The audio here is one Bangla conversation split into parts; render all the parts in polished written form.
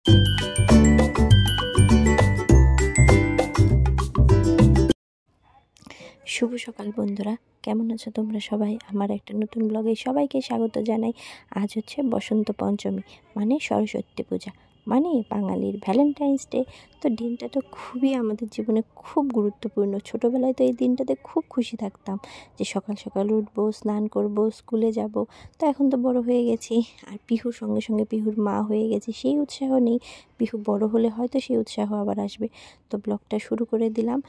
শুভ সকাল বন্ধুরা, কেমন আছো তোমরা সবাই? আমার একটা নতুন ব্লগে সবাইকে স্বাগত জানাই। আজ হচ্ছে বসন্ত পঞ্চমী, মানে সরস্বতী পূজা, মানে বাঙালির ভ্যালেন্টাইন্স ডে। তো দিনটা তো খুবই আমাদের জীবনে খুব গুরুত্বপূর্ণ। ছোটোবেলায় তো এই দিনটাতে খুব খুশি থাকতাম যে সকাল সকাল উঠবো, স্নান করব, স্কুলে যাব। তো এখন তো বড় হয়ে গেছি, আর পিহুর সঙ্গে সঙ্গে পিহুর মা হয়ে গেছি, সেই উৎসাহ নেই। পিহু বড় হলে হয়তো সেই উৎসাহ আবার আসবে। তো ব্লগটা শুরু করে দিলাম,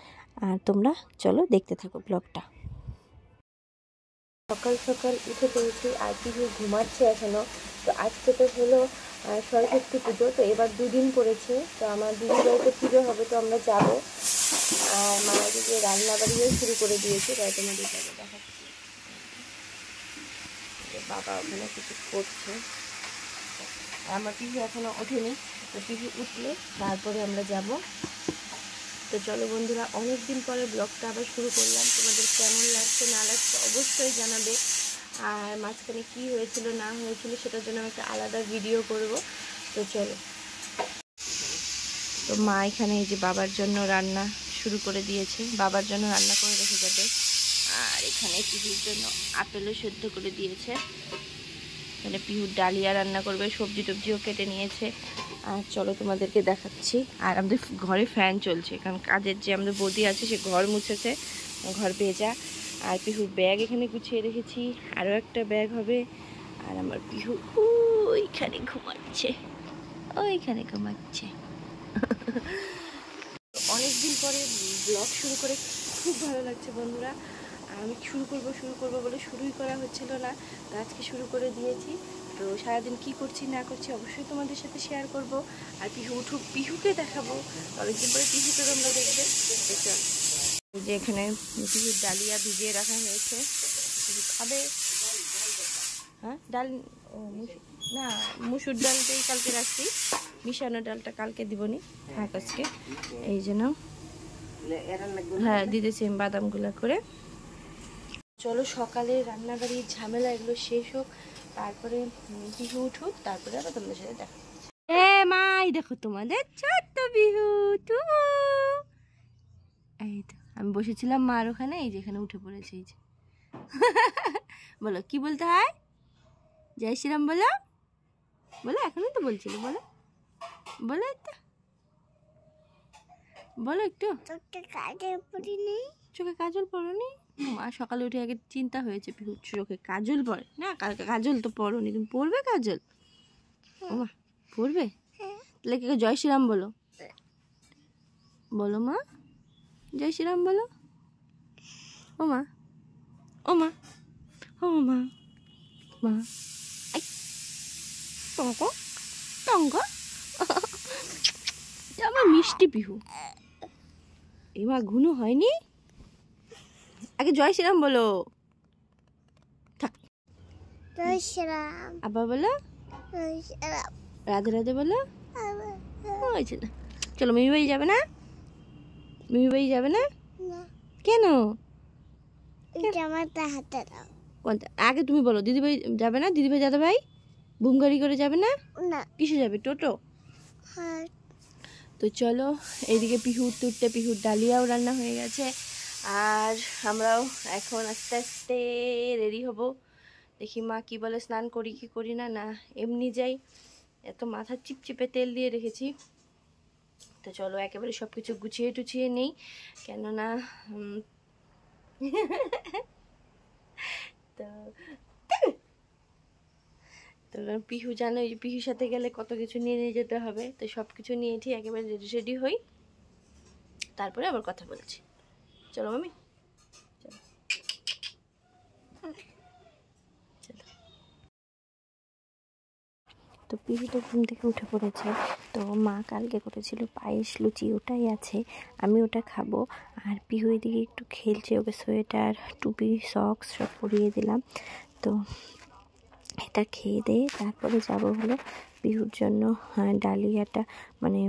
আর তোমরা চলো দেখতে থাকো ব্লগটা। সকাল সকাল উঠে পড়েছি, আর পিহু ঘুমাচ্ছে এখনো। তো আজকে তো হলো সরস্বতী পুজো, তো এবার দুদিন পড়েছে। তো আমার দিদির বাড়িতে পুজো হবে, তো আমরা যাব। আর মা দিকে রান্না বাড়িও শুরু করে দিয়েছে, তাই তোমাদের যাবো দেখাচ্ছি। বাবা ওখানে কিছু করছে, আমার পিহু এখনো ওঠেনি। তো পিহু উঠলে তারপরে আমরা যাব। তো চলো বন্ধুরা, অনেক দিন পরে ব্লগটা আবার শুরু করলাম। তোমাদের কেমন লাগছে না লাগছে অবশ্যই জানাবে। আর মাঝখানে কি হয়েছিল না হয়েছিল সেটার জন্য আমি একটা আলাদা ভিডিও করব। তো চলো, তো মা এখানে এই যে বাবার জন্য রান্না শুরু করে দিয়েছে, বাবার জন্য রান্না করে রেখে যাবে। আর এখানে পিহুর জন্য আপেলও সেদ্ধ করে দিয়েছে। মানে পিহুর ডালিয়া রান্না করবে, সবজি টবজিও কেটে নিয়েছে। আর চলো তোমাদেরকে দেখাচ্ছি। আর আমাদের ঘরে ফ্যান চলছে, কারণ কাজের যে আমাদের বৌদি আছে সে ঘর মুছেছে, ঘর ভেজা। আর পিহুর ব্যাগ এখানে গুছিয়ে রেখেছি, আরও একটা ব্যাগ হবে। আর আমার পিহু ওইখানে ঘুমাচ্ছে, ওইখানে ঘুমাচ্ছে। অনেক দিন পরে ব্লগ শুরু করে খুব ভালো লাগছে বন্ধুরা। আমি শুরু করব বলে শুরুই করা হচ্ছিল না, তো আজকে শুরু করে দিয়েছি। তো সারাদিন কি করছি না করছি অবশ্যই তোমাদের সাথে শেয়ার করব। আর পিহুকে দেখাবো, অনেকদিন পরে পিহুকে তোমরা দেখবে। চল, যে এখানে পিহুর ডালিয়া ভিজিয়ে রাখা হয়েছে, পিহু খাবে। হ্যাঁ ডাল, ও না, মুসুর ডালটাই কালকে রাখছি, মিশানো ডালটা কালকে দিবনি, থাক আজকে। এই জন্য হ্যাঁ দিতেছি বাদামগুলা করে। চলো সকালে রান্নাবাড়ির ঝামেলা এগুলো শেষ হোক, তারপরে পিহু উঠুক, তারপরে আবার তোমাদের সাথে দেখা। মাই দেখো তোমাদের ছোট্ট পিহু। এই তো আমি বসেছিলাম মার ওখানে, এই যে এখানে উঠে পড়েছে। এই যে বলো কি বলতে হয়, জয় শ্রীরাম বলো, বলো এখনই তো বলছিল, বলো বলো একটু, বলো একটু। চোখে কাজল পড়োনি? মা সকালে উঠে আগে চিন্তা হয়েছে পিহু চোখে কাজল পড়ে না, কালকে কাজল তো পড়োনি, তুমি পড়বে কাজল? ও মা পড়বে, তাহলে কে জয় শ্রীরাম বলো, বলো মা জয় শ্রীরাম বলো। ও মা, ও মা, ও মা, মা টঙ্ক টঙ্ক। আমার মিষ্টি পিহু। এ মা ঘুনু হয়নি, আগে জয় শ্রীরাম বলো, থাক জয় শ্রীরাম। আবার বলো রাধে রাধে বলো। চলো মিমি বাড়ি যাবে না, মিমি বাড়ি যাবে না কেন? কোনটা আগে তুমি বলো, দিদিভাই যাবে না, দিদিভাই দাদা ভাই বুম গাড়ি করে যাবে না? কিসে যাবে, টোটো? তো চলো, এইদিকে পিহু উঠতে উঠতে পিহুর ডালিয়াও রান্না হয়ে গেছে। আর আমরাও এখন আস্তে আস্তে রেডি হব। দেখি মা কি বলে, স্নান করি কি করি না, না এমনি যাই। এত মাথা চিপচিপে তেল দিয়ে রেখেছি। তো চলো একেবারে সব কিছু গুছিয়ে টুছিয়ে নেই, কেননা তো তো পিহু জানো, এই পিহুর সাথে গেলে কত কিছু নিয়ে নিয়ে যেতে হবে। তো সব কিছু নিয়ে ঠিক একেবারে রেডি রেডি হই, তারপরে আবার কথা বলছি। চলো মামি, চলো চলো। তো পিহু তো ঘুম থেকে উঠে পড়েছে। তো মা কালকে করেছিল পায়েস লুচি, ওটাই আছে, আমি ওটা খাবো। আর পিহু এদিকে একটু খেলছে, ওকে সোয়েটার টুপি সক্স সব পরিয়ে দিলাম। তো এটা খেয়ে দিয়ে তারপরে যাব হলো পিহুর জন্য ডালিয়াটা মানে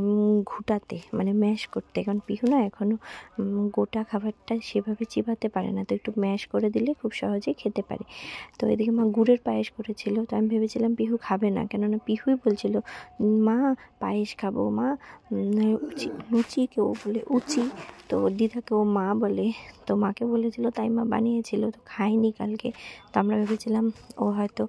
ঘুটাতে মানে ম্যাশ করতে, কারণ পিহু না এখনও গোটা খাবারটা সেভাবে চিবাতে পারে না, তো একটু ম্যাশ করে দিলে খুব সহজেই খেতে পারে। তো এদিকে মা গুড়ের পায়েস করেছিল, তো আমি ভেবেছিলাম পিহু খাবে না, কেননা পিহুই বলছিল মা পায়েস খাবো, মা লুচি কেউ বলে উচি, তো দিদাকে ও মা বলে, তো মাকে বলেছিল তাই মা বানিয়েছিল, তো খাইনি কালকে। তো আমরা ভেবেছিলাম ও হয়তো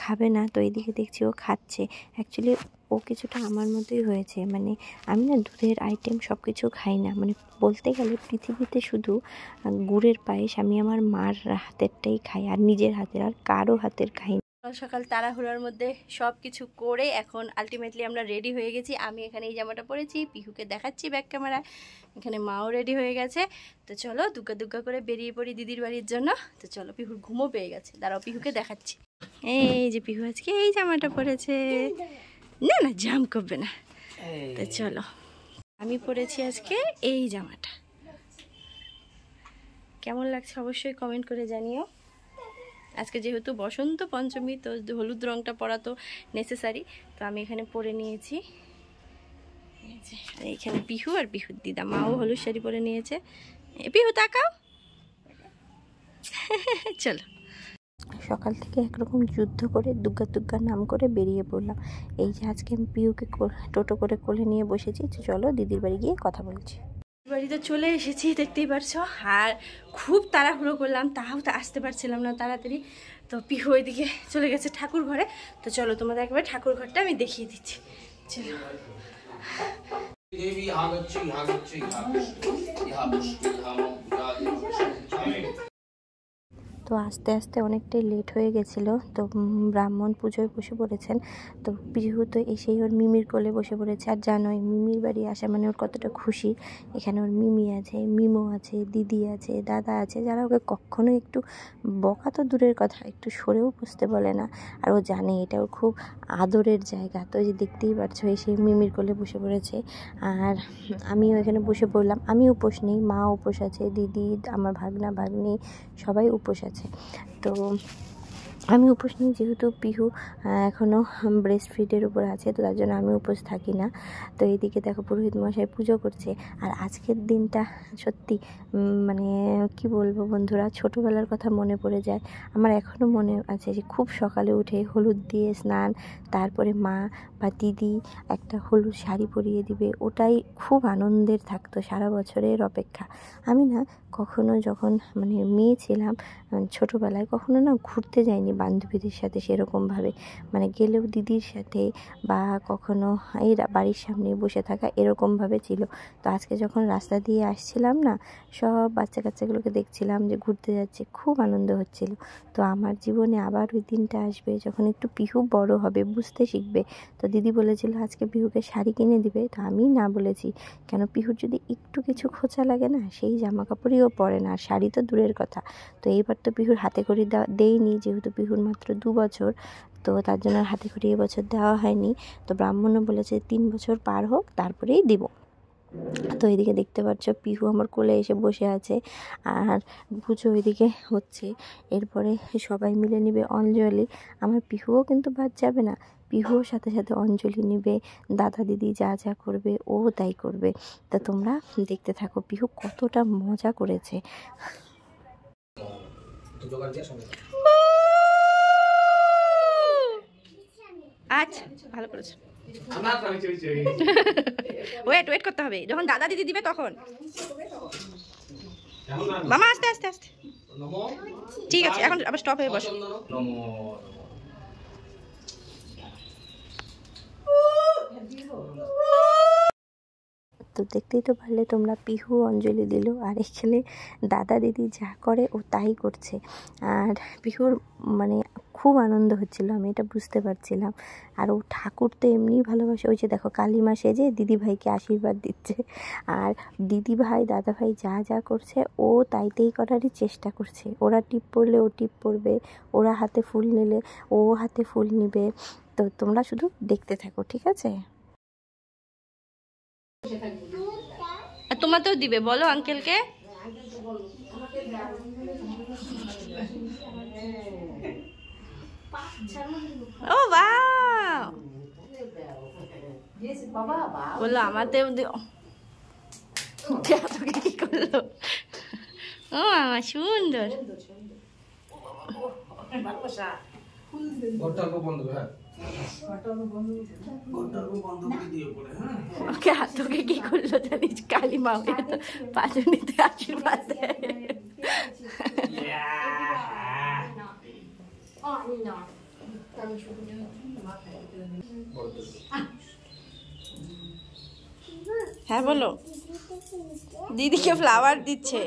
খাবে না, তো এদিকে দেখছি ও খাচ্ছে। অ্যাকচুয়ালি ও কিছুটা আমার মতোই হয়েছে, মানে আমি না দুধের আইটেম সব কিছু খাই না, মানে বলতে গেলে পৃথিবীতে শুধু গুড়ের পায়েস আমি আমার মার হাতেরটাই খাই, আর নিজের হাতের আর কারো হাতের খাই না। সকাল তাড়াহুড়োর মধ্যে সব কিছু করে এখন আলটিমেটলি আমরা রেডি হয়ে গেছি। আমি এখানে এই জামাটা পরেছি, পিহুকে দেখাচ্ছি ব্যাক ক্যামেরায়, এখানে মাও রেডি হয়ে গেছে। তো চলো দুগ্গা দুগ্গা করে বেরিয়ে পড়ি দিদির বাড়ির জন্য। তো চলো, পিহুর ঘুমও পেয়ে গেছে, দাঁড়াও পিহুকে দেখাচ্ছি। এই যে পিহু আজকে এই জামাটা পরেছে, না না জাম করবে না। তো চলো, আমি পরেছি আজকে এই জামাটা, কেমন লাগছে অবশ্যই কমেন্ট করে জানিও। আজকে যেহেতু বসন্ত পঞ্চমী, তো হলুদ রঙটা পরা তো নেসেসারি, তো আমি এখানে পরে নিয়েছি। এইখানে পিহু আর পিহুর দিদা, মাও হলুদ শাড়ি পরে নিয়েছে। পিহু তাকাও। চলো, সকাল থেকে একরকম যুদ্ধ করে দুগ্গা দুগ্গা নাম করে বেরিয়ে পড়লাম। এই যে আজকে আমি পিহুকে টোটো করে কোলে নিয়ে বসেছি, চলো দিদির বাড়ি গিয়ে কথা বলছি। বাড়িতে চলে এসেছি, দেখতেই পারছো, আর খুব তাড়াহুড়ো করলাম, তাও তো আসতে পারছিলাম না তাড়াতাড়ি। তো পিহু ওইদিকে চলে গেছে ঠাকুর ঘরে। তো চলো তোমাদের একবার ঠাকুর ঘরটা আমি দেখিয়ে দিচ্ছি, চলো। তো আস্তে আস্তে অনেকটাই লেট হয়ে গেছিলো, তো ব্রাহ্মণ পুজোয় বসে পড়েছেন। তো পিহু তো এসেই ওর মিমির কোলে বসে পড়েছে, আর জানোই মিমির বাড়ি আসা মানে ওর কতটা খুশি। এখানে ওর মিমি আছে, মিমো আছে, দিদি আছে, দাদা আছে, যারা ওকে কখনো একটু বকা তো দূরের কথা, একটু সরেও বসতে বলে না। আর ও জানে এটা ওর খুব আদরের জায়গা। তো এই যে দেখতেই পাচ্ছ এসে মিমির কোলে বসে পড়েছে, আর আমিও এখানে বসে পড়লাম। আমি উপোস নেই, মা উপোস আছে, দিদি, আমার ভাগনা ভাগ্নি সবাই উপোস আছে। তো আমি উপোস নিই, যেহেতু পিহু এখনও ব্রেস্ট ফিডের উপর আছে, তো তার জন্য আমি উপোস থাকি না। তো এইদিকে দেখো পুরোহিত মশাই পুজো করছে। আর আজকের দিনটা সত্যি মানে কি বলবো বন্ধুরা, ছোটোবেলার কথা মনে পড়ে যায়। আমার এখনও মনে আছে যে খুব সকালে উঠে হলুদ দিয়ে স্নান, তারপরে মা বা দিদি একটা হলুদ শাড়ি পরিয়ে দিবে, ওটাই খুব আনন্দের থাকতো, সারা বছরের অপেক্ষা। আমি না কখনো যখন মানে মেয়ে ছিলাম ছোটোবেলায়, কখনো না ঘুরতে যাইনি বান্ধবীদের সাথে সেরকমভাবে, মানে গেলেও দিদির সাথে বা কখনো এই বাড়ির সামনে বসে থাকা এরকমভাবে ছিল। তো আজকে যখন রাস্তা দিয়ে আসছিলাম না, সব বাচ্চা কাচ্চাগুলোকে দেখছিলাম যে ঘুরতে যাচ্ছে, খুব আনন্দ হচ্ছিল। তো আমার জীবনে আবার ওই দিনটা আসবে যখন একটু পিহু বড় হবে, বুঝতে শিখবে। তো দিদি বলেছিল আজকে পিহুকে শাড়ি কিনে দিবে, তো আমি না বলেছি, কেন পিহুর যদি একটু কিছু খোঁচা লাগে না, সেই জামা কাপড়ইও পরে না, আর শাড়ি তো দূরের কথা। তো এইবার তো পিহুর হাতে খড়ি দেইনি, যেহেতু পিহুর মাত্র 2 বছর, তো তার জন্য হাতে খড়ি এবছর দেওয়া হয়নি। তো ব্রাহ্মণও বলেছে 3 বছর পার হোক তারপরেই দিব। তো এদিকে দেখতে পাচ্ছ পিহু আমার কোলে এসে বসে আছে, আর পুজো ওইদিকে হচ্ছে। এরপরে সবাই মিলে নিবে অঞ্জলি। আমার পিহুও কিন্তু বাদ যাবে না, পিহুর সাথে সাথে অঞ্জলি নিবে, দাদা দিদি যা যা করবে ও তাই করবে। তা তোমরা দেখতে থাকো পিহু কতটা মজা করেছে। আচ্ছা, ভালো করেছো। ওয়েট করতে হবে, যখন দাদা দিদি দিবে তখন। মামা আস্তে আস্তে আস্তে, ঠিক আছে, এখন আবার স্টপ হয়ে বসো। তো দেখতেই তো পারলে তোমরা, পিহু অঞ্জলি দিল, আর এখানে দাদা দিদি যা করে ও তাই করছে। আর পিহুর মানে খুব আনন্দ হচ্ছিল, আমি এটা বুঝতে পারছিলাম। আর ও ঠাকুর তো এমনিই ভালোবাসে, ওই যে দেখো কালিমা সেজে দিদিভাইকে আশীর্বাদ দিচ্ছে। আর দিদিভাই দাদাভাই যা যা করছে ও তাইতেই করারই চেষ্টা করছে। ওরা টিপ পরলে ও টিপ পরবে, ওরা হাতে ফুল নিলে ও হাতে ফুল নিবে। তো তোমরা শুধু দেখতে থাকো, ঠিক আছে? তোমাতেও দিবে, বলো আঙ্কেলকে। ও বাহ, বললো আমাতেও দিও। তোকে কি করলো? ও আমার সুন্দর। তোকে কি করলো জানিস? কালী মা পাঁচুনিতে আশীর্বাদ দেয়। হ্যাঁ বলো। দিদিকে ফ্লাওয়ার দিচ্ছে।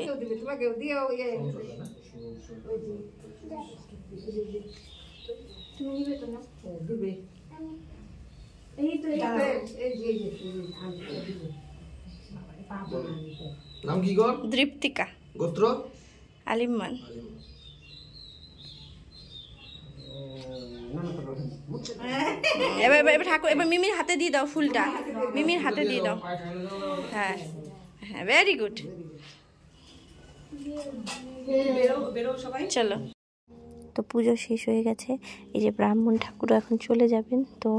নাম কি গো? দৃপ্তিকা। গোত্র? আলিমান। এবার এবার ঠাকুর, এবার মিমির হাতে দিয়ে দাও ফুলটা, মিমির হাতে দিয়ে দাও। হ্যাঁ হ্যাঁ, ভেরি গুড। চলো। তো পুজো শেষ হয়ে গেছে, এই যে ব্রাহ্মণ ঠাকুরও এখন চলে যাবেন। তো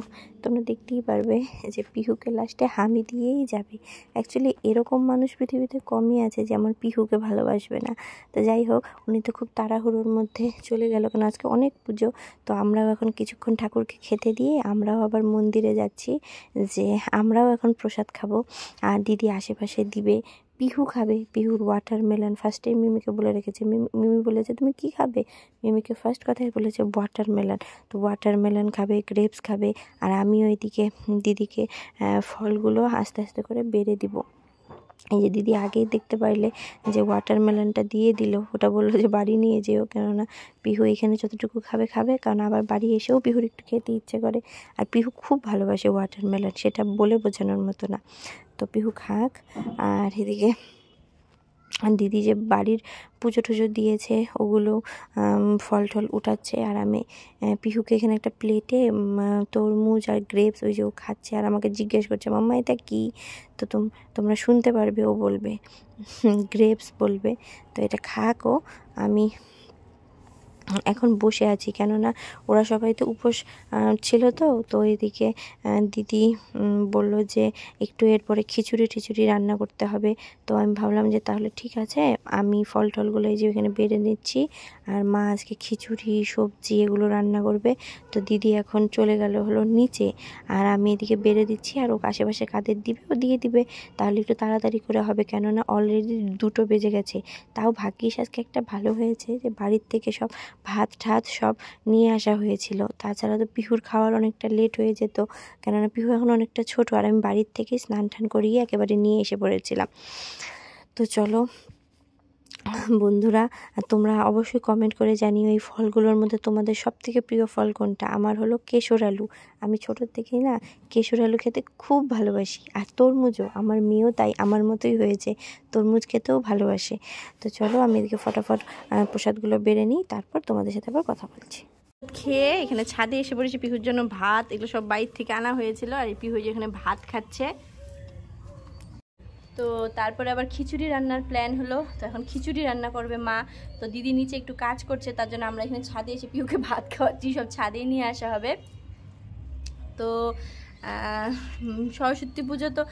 তোমরা দেখতেই পারবে যে পিহুকে লাস্টে হামি দিয়েই যাবে। অ্যাকচুয়ালি এরকম মানুষ পৃথিবীতে কমই আছে যে আমার পিহুকে ভালোবাসবে না। তো যাই হোক, উনি তো খুব তাড়াহুড়োর মধ্যে চলে গেল, কারণ আজকে অনেক পুজো। তো আমরাও এখন কিছুক্ষণ ঠাকুরকে খেতে দিয়ে আমরাও আবার মন্দিরে যাচ্ছি, যে আমরাও এখন প্রসাদ খাবো। আর দিদি আশেপাশে দিবে। পিহু খাবে, পিহুর ওয়াটারমেলন। ফার্স্টে মিমিকে বলে রেখেছে, মিমি বলেছে তুমি কি খাবে? মিমিকে ফার্স্ট কথাই বলেছে ওয়াটারমেলন। তো ওয়াটারমেলন খাবে, গ্রেপস খাবে, আর আমি ওইদিকে দিদিকে ফলগুলো আস্তে আস্তে করে বেড়ে দিব। এই যে দিদি আগেই দেখতে পারলে যে ওয়াটারমেলনটা দিয়ে দিল, ওটা বললো যে বাড়ি নিয়ে যেও, কেননা পিহু এখানে যতটুকু খাবে খাবে, কারণ আবার বাড়ি এসেও পিহুর একটু খেতে ইচ্ছে করে। আর পিহু খুব ভালোবাসে ওয়াটারমেলন, সেটা বলে বোঝানোর মতো না। তো পিহু খাক। আর এদিকে দিদি যে বাড়ির পুজো টুজো দিয়েছে ওগুলো ফল টল উঠাচ্ছে, আর আমি পিহুকে এখানে একটা প্লেটে তরমুজ আর গ্রেপস ওই যে ও খাচ্ছে, আর আমাকে জিজ্ঞেস করছে মাম্মা এটা কী? তো তোমরা শুনতে পারবে, ও বলবে গ্রেপস বলবে। তো এটা খাক ও। আমি এখন বসে আছি, কেননা ওরা সবাই তো উপোস ছিল। তো এদিকে দিদি বলল যে একটু এরপরে খিচুড়ি রান্না করতে হবে। তো আমি ভাবলাম যে তাহলে ঠিক আছে, আমি ফল টলগুলো এই যে এখানে বেড়ে নিচ্ছি, আর মা আজকে খিচুড়ি সবজি এগুলো রান্না করবে। তো দিদি এখন চলে গেল হলো নিচে, আর আমি এদিকে বেড়ে দিচ্ছি, আর ও আশেপাশে কাদের দিবে ও দিয়ে দিবে। তাহলে একটু তাড়াতাড়ি করে হবে, কেননা অলরেডি 2টো বেজে গেছে। তাও ভাগ্যিস আজকে একটা ভালো হয়েছে যে বাড়ির থেকে সব ভাত ঠাত সব নিয়ে আসা হয়েছিল। তাছাড়া তো পিহুর খাওয়ার অনেকটা লেট হয়ে যেত, কেননা পিহু এখন অনেকটা ছোট, আর আমি বাড়ির থেকে স্নান টান করিয়ে একেবারে নিয়ে এসে পড়েছিলাম। তো চলো বন্ধুরা, তোমরা অবশ্যই কমেন্ট করে জানিও এই ফলগুলোর মধ্যে তোমাদের সবথেকে প্রিয় ফল কোনটা। আমার হলো কেশর আলু। আমি ছোটোর থেকেই না কেশর আলু খেতে খুব ভালোবাসি, আর তরমুজও। আমার মেয়েও তাই আমার মতোই হয়েছে, তরমুজ খেতেও ভালোবাসে। তো চলো আমি এদিকে ফটাফট প্রসাদগুলো বেড়ে নিই, তারপর তোমাদের সাথে আবার কথা বলছি। খেয়ে এখানে ছাদে এসে পড়েছি, পিহুর জন্য ভাত এগুলো সব বাইরে থেকে আনা হয়েছিল, আর এই পিহু যেখানে ভাত খাচ্ছে। তো তারপরে আবার খিচুড়ি রান্নার প্ল্যান হলো, তো এখন খিচুড়ি রান্না করবে মা। তো দিদি নিচে একটু কাজ করছে, তার জন্য আমরা এখানে ছাদে এসে পিহুকে ভাত খাওয়াচ্ছি, সব ছাদেই নিয়ে আসা হবে। তো সরস্বতী পুজো তো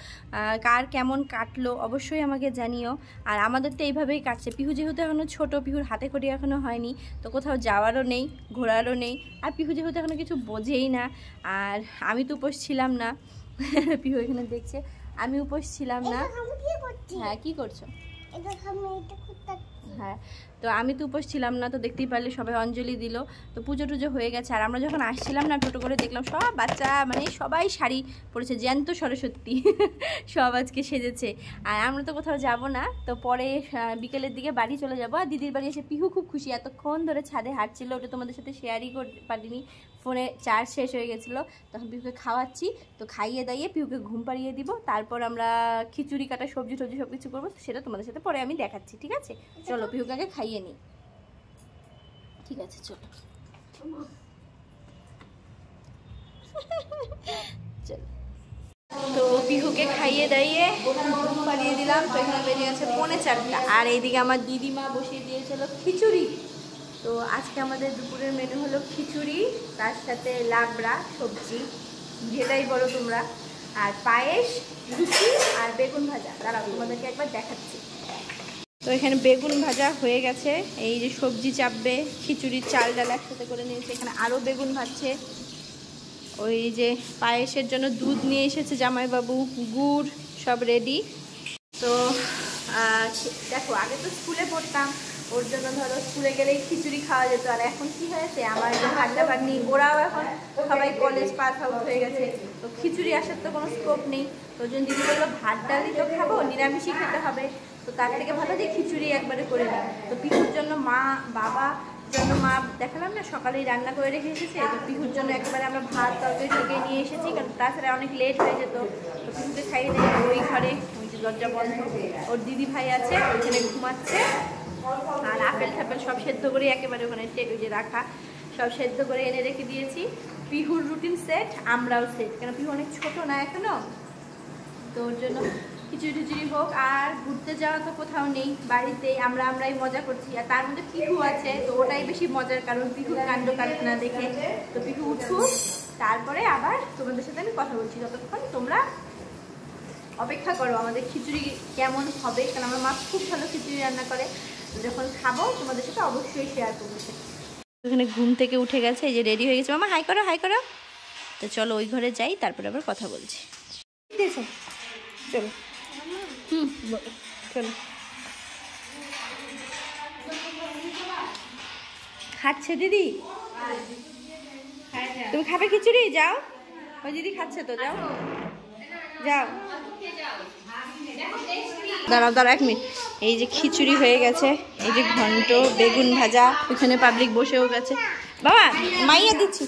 কার কেমন কাটলো অবশ্যই আমাকে জানিও। আর আমাদের তো এইভাবেই কাটছে, পিহু যেহেতু এখনও ছোটো, পিহুর হাতে খড়ি এখনও হয়নি, তো কোথাও যাওয়ারও নেই, ঘোরারও নেই। আর পিহু যেহেতু এখনও কিছু বোঝেই না, আর আমি তো উপোস ছিলাম না। পিহু এখানে দেখছে আমি উপোস ছিলাম না। হ্যাঁ কি করছো? হ্যাঁ, তো আমি তো উপোস ছিলাম না, তো দেখতেই পারলে সবাই অঞ্জলি দিল। তো পুজো টুজো হয়ে গেছে, আর আমরা যখন আসছিলাম না টোটো করে, দেখলাম সব বাচ্চা মানে সবাই শাড়ি পরেছে, জ্যান্ত সরস্বতী সব আজকে সেজেছে। আর আমরা তো কোথাও যাব না, তো পরে বিকেলের দিকে বাড়ি চলে যাব। আর দিদির বাড়ি এসে পিহু খুব খুশি, এতক্ষণ ধরে ছাদে হাঁটছিল, ওটা তোমাদের সাথে শেয়ারই করতে পারিনি, ফোনে চার্জ শেষ হয়ে গেছিলো। তখন পিহুকে খাওয়াচ্ছি, তো খাইয়ে দাইয়ে পিহুকে ঘুম পাড়িয়ে দিব, তারপর আমরা খিচুড়ি কাটা সবজি টবজি সব কিছু করবো, সেটা তোমাদের সাথে পরে আমি দেখাচ্ছি। ঠিক আছে, চলো পিহুকে আগে খাইয়ে নিই। ঠিক আছে চলো চলো। তো পিহুকে খাইয়ে দাইয়ে ঘুম পাড়িয়ে দিলাম, তো এখানে বেরিয়ে গেছে 3:45, আর এইদিকে আমার দিদিমা বসিয়ে দিয়েছিল খিচুড়ি। তো আজকে আমাদের দুপুরের মেনু হলো খিচুড়ি, তার সাথে লাবড়া সবজি, যেটাই বলো তোমরা। আর পায়েস, লুচি আর বেগুন ভাজা। দাঁড়াও তোমাদেরকে একবার দেখাচ্ছি। তো এখানে বেগুন ভাজা হয়ে গেছে, এই যে সবজি চাপবে, খিচুড়ির চাল ডাল একসাথে করে নিয়েছে, এখানে আরও বেগুন ভাজছে। ওই যে পায়েসের জন্য দুধ নিয়ে এসেছে জামাইবাবু, গুড় সব রেডি। তো দেখো আগে তো স্কুলে পড়তাম, ওর জন্য ধরো স্কুলে গেলেই খিচুড়ি খাওয়া যেত। আর এখন কি হয়েছে, আমার যে ভাগনা ভাগ্নি ওরাও এখন সবাই কলেজ পাস আউট হয়ে গেছে, তো খিচুড়ি আসার তো কোনো স্কোপ নেই। তো ওই জন্য দিদি বললো ভাত ডালই তো খাবো, নিরামিষই খেতে হবে, তো তার থেকে ভালো যে খিচুড়ি একবারে করে নিই। তো পিহুর জন্য বাবা জন্য মা দেখালাম না সকালেই রান্না করে রেখে এসেছে। তো পিহুর জন্য একবারে আমরা ভাত তরকারি থেকে নিয়ে এসেছি, কারণ তাছাড়া অনেক লেট হয়ে যেত। তো পিহুকে খাইয়ে দেয় ওই ঘরে, ওই যে দরজা বন্ধ, ওর দিদি ভাই আছে ওইখানে ঘুমাচ্ছে। আর আপেল টাপেল সব সেদ্ধ করে একেবারে ওখানে ওই যে রাখা, সব সেদ্ধ করে এনে রেখে দিয়েছি। পিহুর রুটিন সেট, আমরাও সেট, কেন পিহু অনেক ছোট না এখনো, তো ওর জন্য খিচুড়ি টিচুড়ি হোক। আর ঘুরতে যাওয়া তো কোথাও নেই, বাড়িতেই আমরাই মজা করছি। আর তার মধ্যে পিহু আছে, তো ওটাই বেশি মজার, কারণ পিহুর কাণ্ড কারখানা দেখে। তো পিহু উঠুক, তারপরে আবার তোমাদের সাথে আমি কথা বলছি। ততক্ষণ তোমরা অপেক্ষা করো আমাদের খিচুড়ি কেমন হবে, কারণ আমার মা খুব ভালো খিচুড়ি রান্না করে। যখন খাবো তোমাদের সাথে অবশ্যই শেয়ার করবো। এখানে ঘুম থেকে উঠে গেছে, এই যে রেডি হয়ে গেছে। মামা হাই করো, হাই করো। তো চলো ওই ঘরে যাই, তারপরে আবার কথা বলছি। চলো চলো। খাচ্ছে দিদি? তুমি খাবে খিচুড়ি? যাও, ওই দিদি খাচ্ছে তো, যাও যাও। দাঁড়াও 1 মিনিট। এই যে খিচুড়ি হয়ে গেছে, এই যে ঘন্ট, বেগুন ভাজা, ওইখানে পাবলিক বসেও গেছে। বাবা মাইয়া দিচ্ছি।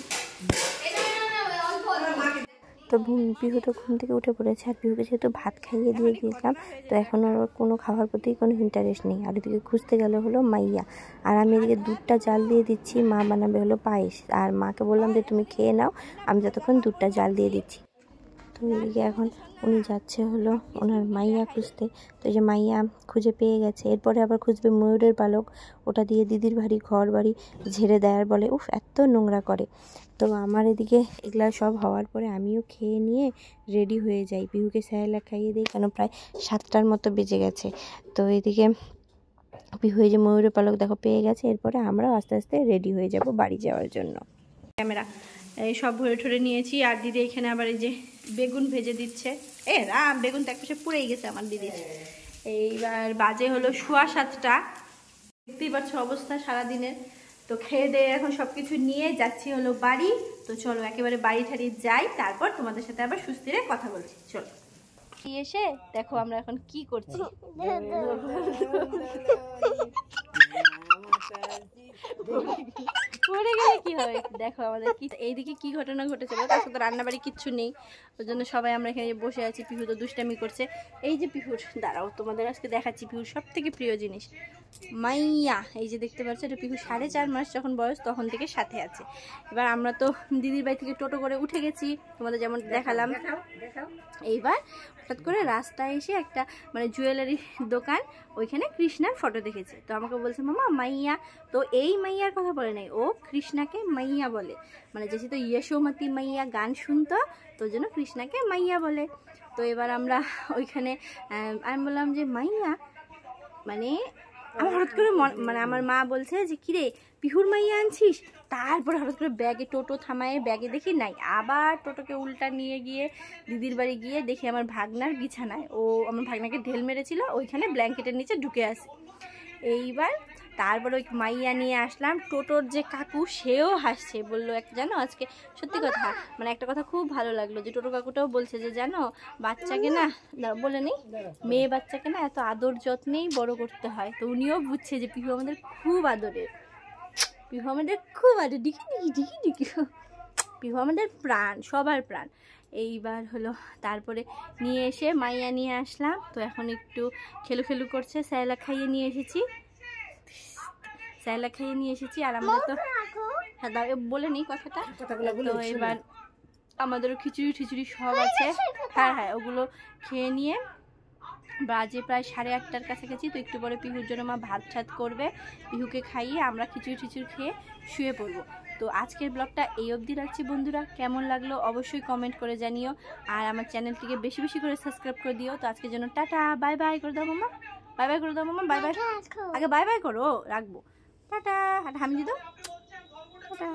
তো পিহু তো ঘুম থেকে উঠে পড়েছে, আর পিহুকে যেহেতু ভাত খাইয়ে দিয়ে দিয়েছিলাম, তো এখন ওর কোনো খাওয়ার প্রতি কোনো ইন্টারেস্ট নেই। আর এদিকে খুঁজতে গেলে হলো মাইয়া, আর আমি এদিকে দুধটা জাল দিয়ে দিচ্ছি, মা বানাবে হলো পায়েস। আর মাকে বললাম যে তুমি খেয়ে নাও, আমি যতক্ষণ দুধটা জাল দিয়ে দিচ্ছি। তো এদিকে এখন উনি যাচ্ছে হলো ওনার মাইয়া খুঁজতে। তো এই যে মাইয়া খুঁজে পেয়ে গেছে, এরপরে আবার খুঁজবে ময়ূরের পালক, ওটা দিয়ে দিদির ঘর বাড়ি ঝেড়ে দেয়, আর বলে উফ এত নোংরা করে। তো আমার এদিকে এগুলা সব হওয়ার পরে আমিও খেয়ে নিয়ে রেডি হয়ে যাই, পিহুকে স্যারেলা খাইয়ে দিই, কেন প্রায় 7টার মতো বেজে গেছে। তো এদিকে পিহু এই যে ময়ূরের পালক দেখো পেয়ে গেছে, এরপরে আমরাও আস্তে আস্তে রেডি হয়ে যাব বাড়ি যাওয়ার জন্য। ক্যামেরা এই সব ভরে ঠরে নিয়েছি, আর দিদি এখানে আবার এই যে বেগুন ভেজে দিচ্ছে। বেগুন তো একপাশে পুড়েই গেছে আমার দিদির। এইবার বাজে হলো 7:15, দেখতেই পাচ্ছ অবস্থা সারাদিনের। তো খেয়ে দিয়ে এখন সব কিছু নিয়ে যাচ্ছি হলো বাড়ি। তো চলো একেবারে বাড়ি ঠাড়ি যাই, তারপর তোমাদের সাথে আবার সুস্থিরে কথা বলছি। চলো এসে দেখো আমরা এখন কি করছি। পড়ে গেলে কি হবে, দেখো আমাদের কি এইদিকে কি ঘটনা ঘটেছে। তার সাথে রান্নাবাড়ি কিচ্ছু নেই, ওই জন্য সবাই আমরা এখানে বসে আছি। পিহু তো দুষ্টামি করছে। এই যে পিহুর, দাঁড়াও তোমাদের আজকে দেখাচ্ছি পিহুর সব থেকে প্রিয় জিনিস মাইয়া। এই যে দেখতে পাচ্ছ, এটা পিহু 4.5 মাস যখন বয়স তখন থেকে সাথে আছে। এবার আমরা তো দিদির বাড়ি থেকে টোটো করে উঠে গেছি, তোমাদের যেমন দেখালাম। এইবার হঠাৎ করে রাস্তায় এসে একটা মানে জুয়েলারি দোকান, ওইখানে কৃষ্ণার ফটো দেখেছে। তো আমাকে বলছে মামা মাইয়া, তো এই মাইয়ার কথা বলে নাই, ও কৃষ্ণাকে মাইয়া বলে। মানে যেহেতু ইয়শোমতি মাইয়া গান শুনতো, তো জন্য কৃষ্ণাকে মাইয়া বলে। তো এবার আমরা ওইখানে আমি বললাম যে মাইয়া মানে, আমার হঠাৎ করে মানে আমার মা বলছে যে কিরে পিহুর মাইয়া আনছিস। তারপর হঠাৎ করে ব্যাগে টোটো থামায়, ব্যাগে দেখি নাই, আবার টোটোকে উল্টা নিয়ে গিয়ে দিদির বাড়ি গিয়ে দেখি আমার ভাগনার বিছানায়, ও আমার ভাগনাকে ঢেল মেরেছিল, ওইখানে ব্ল্যাঙ্কেটের নিচে ঢুকে আসে। এইবার তারপর ওই মাইয়া নিয়ে আসলাম। টোটোর যে কাকু সেও হাসছে, বললো জানো আজকে সত্যি কথা মানে একটা কথা খুব ভালো লাগলো, যে টোটো কাকুটাও বলছে যে জানো বাচ্চাকে না বলে নেই, মেয়ে বাচ্চাকে না এত আদর যত্নেই বড় করতে হয়। তো উনিও বুঝছে যে পিহু আমাদের খুব আদরের, পিহু আমাদের খুব আদর, ডিকি ডিকি ডিকি ডিকি, পিহু আমাদের প্রাণ, সবার প্রাণ। এইবার হলো তারপরে নিয়ে এসে মাইয়া নিয়ে আসলাম। তো এখন একটু খেলু করছে, স্যালা খাইয়ে নিয়ে এসেছি, স্যালা খাইয়ে নিয়ে এসেছি। আর আমরা তো বলে নেই কথাটা। তো এবার আমাদেরও খিচুড়ি সব আছে, হ্যাঁ ওগুলো খেয়ে নিয়ে বাজে প্রায় 8:30টার কাছাকাছি। তো একটু পরে পিহুর জন্য মা ভাত করবে, পিহুকে খাইয়ে আমরা খিচুড়ি খেয়ে শুয়ে পড়বো। তো আজকের ব্লগটা এই অবধি রাখছি বন্ধুরা, কেমন লাগলো অবশ্যই কমেন্ট করে জানিও, আর আমার চ্যানেলটিকে বেশি বেশি করে সাবস্ক্রাইব করে দিও। তো আজকের জন্য টাটা, বাই বাই করে দাও মামা, বাই বাই করে দাও মামা, বাই বাই, আগে বাই বাই করো, রাখবো, টাটা, হাত হামি দিও, টাটা।